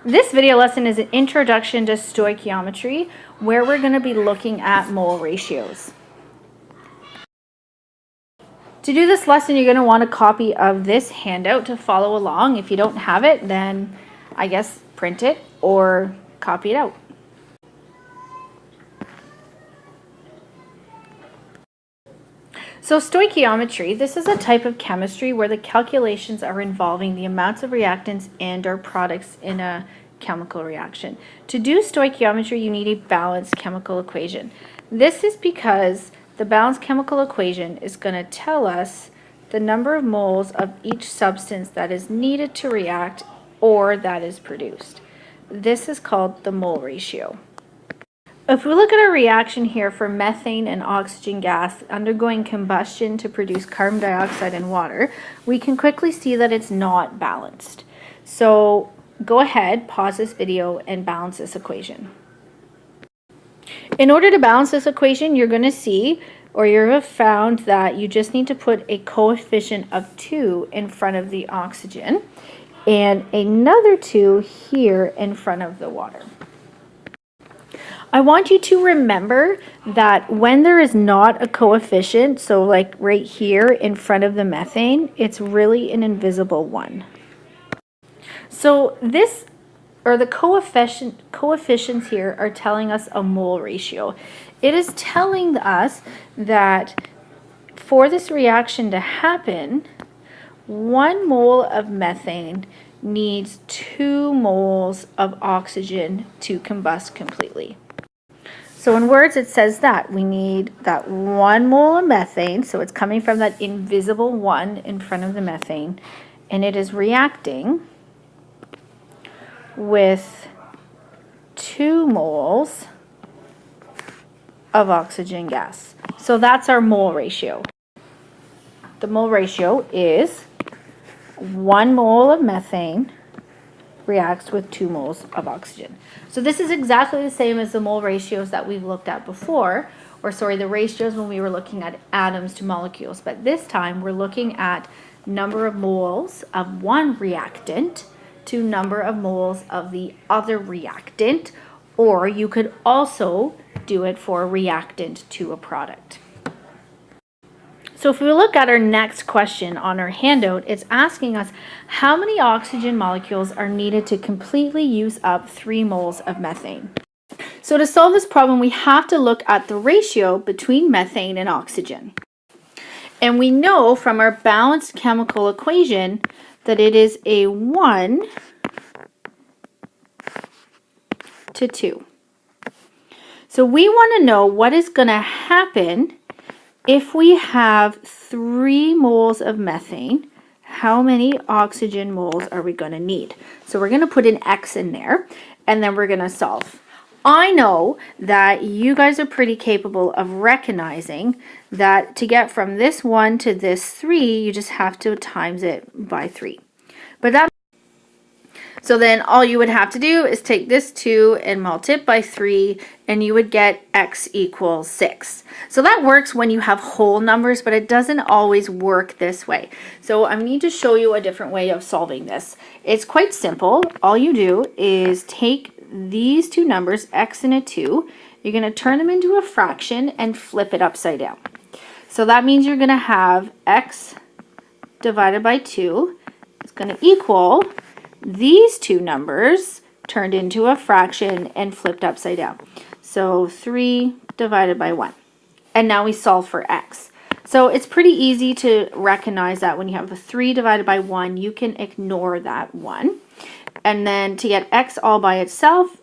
This video lesson is an introduction to stoichiometry, where we're going to be looking at mole ratios. To do this lesson, you're going to want a copy of this handout to follow along. If you don't have it, then I guess print it or copy it out. So stoichiometry, this is a type of chemistry where the calculations are involving the amounts of reactants and or products in a chemical reaction. To do stoichiometry, you need a balanced chemical equation. This is because the balanced chemical equation is going to tell us the number of moles of each substance that is needed to react or that is produced. This is called the mole ratio. If we look at our reaction here for methane and oxygen gas undergoing combustion to produce carbon dioxide and water, we can quickly see that it's not balanced. So go ahead, pause this video, and balance this equation. In order to balance this equation, you're going to see, or you have found, that you just need to put a coefficient of 2 in front of the oxygen and another 2 here in front of the water. I want you to remember that when there is not a coefficient, so like right here in front of the methane, it's really an invisible one. So this, or the coefficients here are telling us a mole ratio. It is telling us that for this reaction to happen, 1 mole of methane needs 2 moles of oxygen to combust completely. So in words, it says that we need that 1 mole of methane, so it's coming from that invisible 1 in front of the methane, and it is reacting with 2 moles of oxygen gas. So that's our mole ratio. The mole ratio is 1 mole of methane reacts with 2 moles of oxygen. So this is exactly the same as the mole ratios that we've looked at before, the ratios when we were looking at atoms to molecules, but this time we're looking at number of moles of one reactant to number of moles of the other reactant, or you could also do it for a reactant to a product. So if we look at our next question on our handout, it's asking us how many oxygen molecules are needed to completely use up 3 moles of methane. So to solve this problem, we have to look at the ratio between methane and oxygen. And we know from our balanced chemical equation that it is a 1 to 2. So we want to know what is going to happen if we have 3 moles of methane. How many oxygen moles are we going to need? So we're going to put an X in there, and then we're going to solve. I know that you guys are pretty capable of recognizing that to get from this 1 to this 3, you just have to times it by 3. So then all you would have to do is take this 2 and multiply by 3, and you would get x equals 6. So that works when you have whole numbers, but it doesn't always work this way. So I need to show you a different way of solving this. It's quite simple. All you do is take these 2 numbers, x and a 2, you're going to turn them into a fraction and flip it upside down. So that means you're going to have x divided by 2 is going to equal these 2 numbers turned into a fraction and flipped upside down. So 3 divided by 1. And now we solve for x. So it's pretty easy to recognize that when you have a 3 divided by 1, you can ignore that 1. And then to get x all by itself,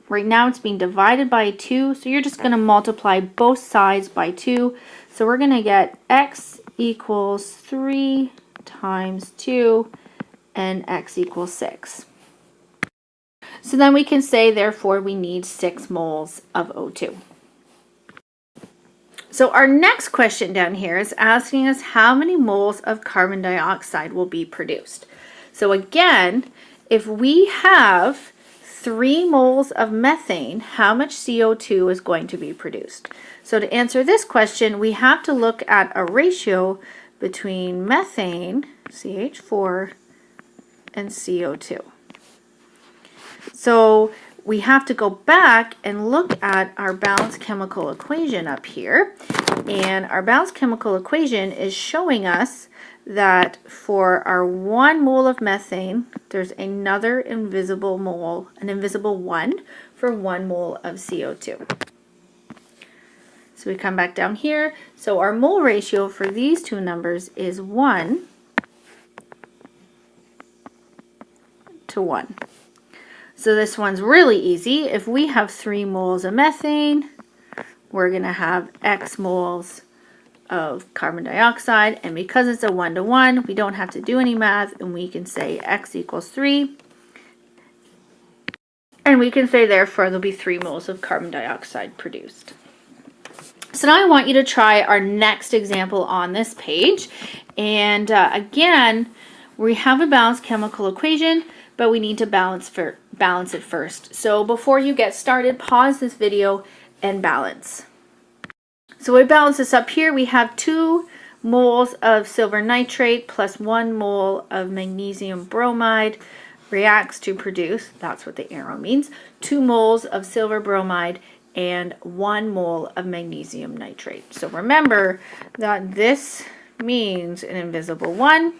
right now it's being divided by 2, so you're just going to multiply both sides by 2. So we're going to get x equals 3 times 2, and x equals 6. So then we can say, therefore, we need 6 moles of O2. So our next question down here is asking us how many moles of carbon dioxide will be produced. So again, if we have 3 moles of methane, how much CO2 is going to be produced? So to answer this question, we have to look at a ratio between methane, CH4, and CO2. So we have to go back and look at our balanced chemical equation up here. And our balanced chemical equation is showing us that for our 1 mole of methane, there's another invisible mole, an invisible 1 for 1 mole of CO2. So we come back down here. So our mole ratio for these two numbers is 1 to 1. So this one's really easy. If we have 3 moles of methane, we're going to have X moles of carbon dioxide, and because it's a 1-to-1, we don't have to do any math, and we can say X equals 3, and we can say therefore there'll be 3 moles of carbon dioxide produced. So now I want you to try our next example on this page, and again, we have a balanced chemical equation, but we need to balance it first. So before you get started, pause this video and balance. So we balance this up here. We have 2 moles of silver nitrate plus 1 mole of magnesium bromide reacts to produce, that's what the arrow means, 2 moles of silver bromide and 1 mole of magnesium nitrate. So remember that this means an invisible 1.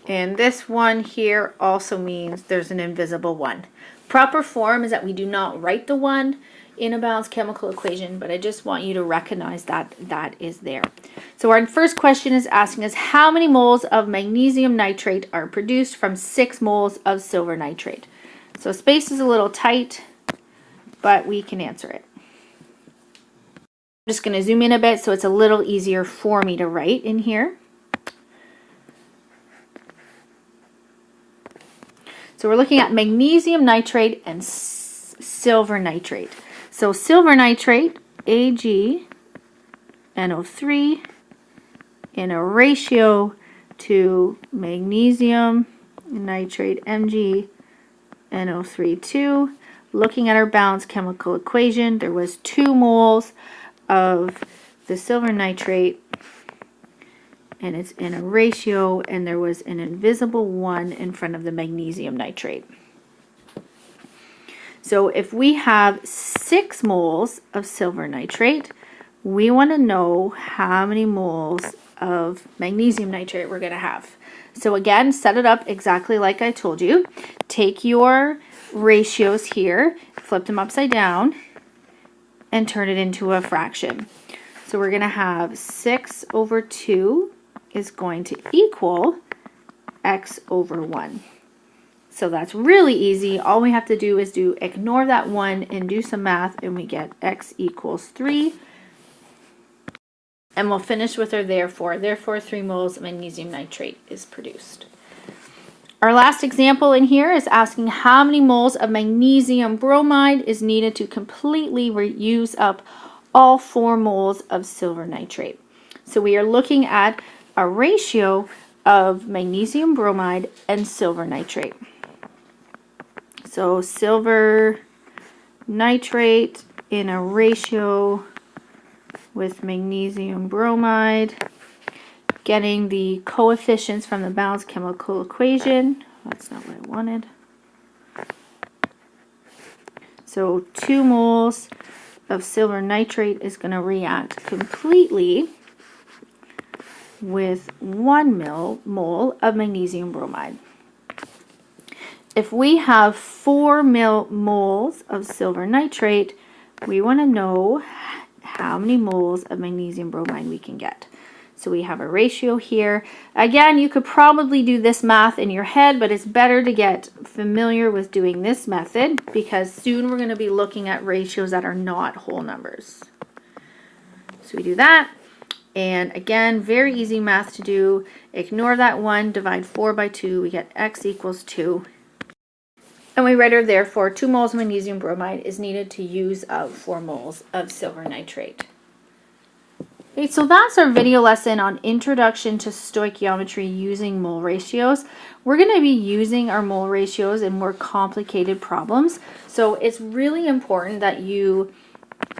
And this one here also means there's an invisible 1. Proper form is that we do not write the 1 in a balanced chemical equation, but I just want you to recognize that that is there. So our first question is asking us how many moles of magnesium nitrate are produced from 6 moles of silver nitrate. So space is a little tight, but we can answer it. I'm just going to zoom in a bit so it's a little easier for me to write in here. So we're looking at magnesium nitrate and silver nitrate. So silver nitrate, AgNO3, in a ratio to magnesium nitrate, MgNO3, looking at our balanced chemical equation, there was 2 moles of the silver nitrate, and it's in a ratio, and there was an invisible 1 in front of the magnesium nitrate. So if we have 6 moles of silver nitrate, we want to know how many moles of magnesium nitrate we're going to have. So again, set it up exactly like I told you. Take your ratios here, flip them upside down, and turn it into a fraction. So we're going to have 6 over 2 is going to equal X over 1. So that's really easy. All we have to do is ignore that 1 and do some math, and we get X equals 3. And we'll finish with our therefore. Therefore, 3 moles of magnesium nitrate is produced. Our last example in here is asking how many moles of magnesium bromide is needed to completely use up all 4 moles of silver nitrate. So we are looking at a ratio of magnesium bromide and silver nitrate. So silver nitrate in a ratio with magnesium bromide, getting the coefficients from the balanced chemical equation. That's not what I wanted. So 2 moles of silver nitrate is going to react completely with 1 mole of magnesium bromide. If we have 4 moles of silver nitrate, we want to know how many moles of magnesium bromide we can get. So we have a ratio here. Again, you could probably do this math in your head, but it's better to get familiar with doing this method because soon we're going to be looking at ratios that are not whole numbers. So we do that. And again, very easy math to do. Ignore that 1, divide 4 by 2, we get X equals 2. And we write our therefore 2 moles of magnesium bromide is needed to use up 4 moles of silver nitrate. Okay, so that's our video lesson on Introduction to Stoichiometry using mole ratios. We're going to be using our mole ratios in more complicated problems. So it's really important that you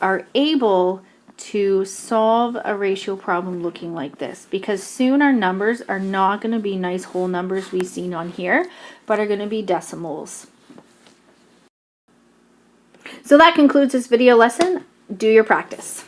are able to solve a ratio problem looking like this, because soon our numbers are not going to be nice whole numbers we've seen on here, but are going to be decimals. So that concludes this video lesson. Do your practice.